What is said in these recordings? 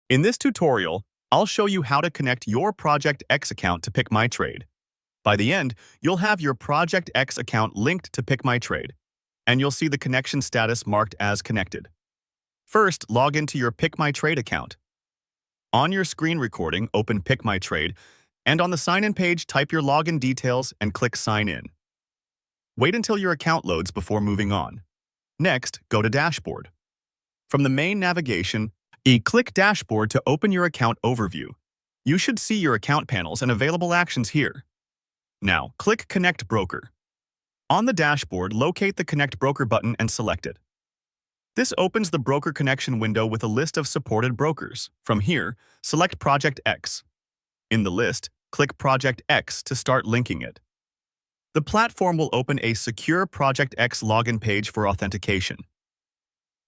In this tutorial, I'll show you how to connect your Project X account to PickMyTrade. By the end, you'll have your Project X account linked to PickMyTrade, and you'll see the connection status marked as connected. First, log into your PickMyTrade account. On your screen recording, open PickMyTrade, and on the sign-in page, type your login details and click Sign In. Wait until your account loads before moving on. Next, go to Dashboard. From the main navigation, click Dashboard to open your account overview. You should see your account panels and available actions here. Now, click Connect Broker. On the dashboard, locate the Connect Broker button and select it. This opens the broker connection window with a list of supported brokers. From here, select Project X. In the list, click Project X to start linking it. The platform will open a secure Project X login page for authentication.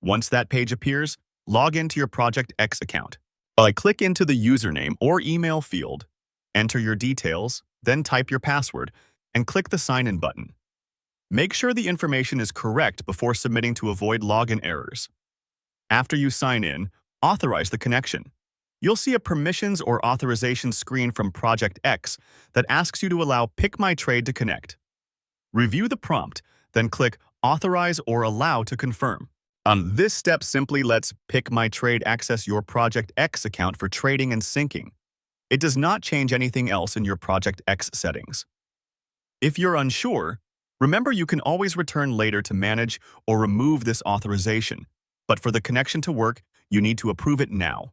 Once that page appears, log into your Project X account. Click into the username or email field, enter your details, then type your password, and click the Sign In button. Make sure the information is correct before submitting to avoid login errors. After you sign in, authorize the connection. You'll see a permissions or authorization screen from Project X that asks you to allow PickMyTrade to connect. Review the prompt, then click Authorize or Allow to confirm. This step simply lets PickMyTrade access your Project X account for trading and syncing. It does not change anything else in your Project X settings. If you're unsure, remember you can always return later to manage or remove this authorization, but for the connection to work, you need to approve it now.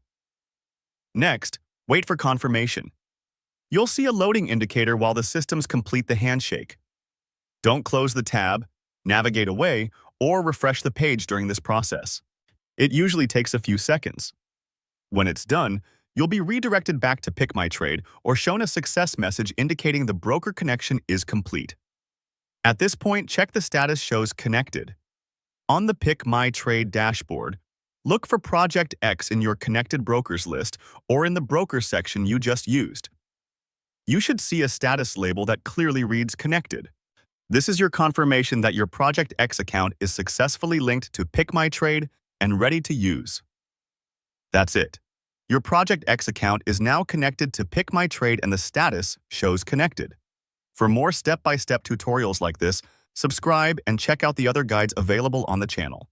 Next, wait for confirmation. You'll see a loading indicator while the systems complete the handshake. Don't close the tab, navigate away, or refresh the page during this process. It usually takes a few seconds. When it's done, you'll be redirected back to PickMyTrade or shown a success message indicating the broker connection is complete. At this point, check the status shows connected. On the PickMyTrade dashboard, look for Project X in your connected brokers list or in the broker section you just used. You should see a status label that clearly reads connected. This is your confirmation that your Project X account is successfully linked to PickMyTrade and ready to use. That's it. Your Project X account is now connected to PickMyTrade and the status shows connected. For more step-by-step tutorials like this, subscribe and check out the other guides available on the channel.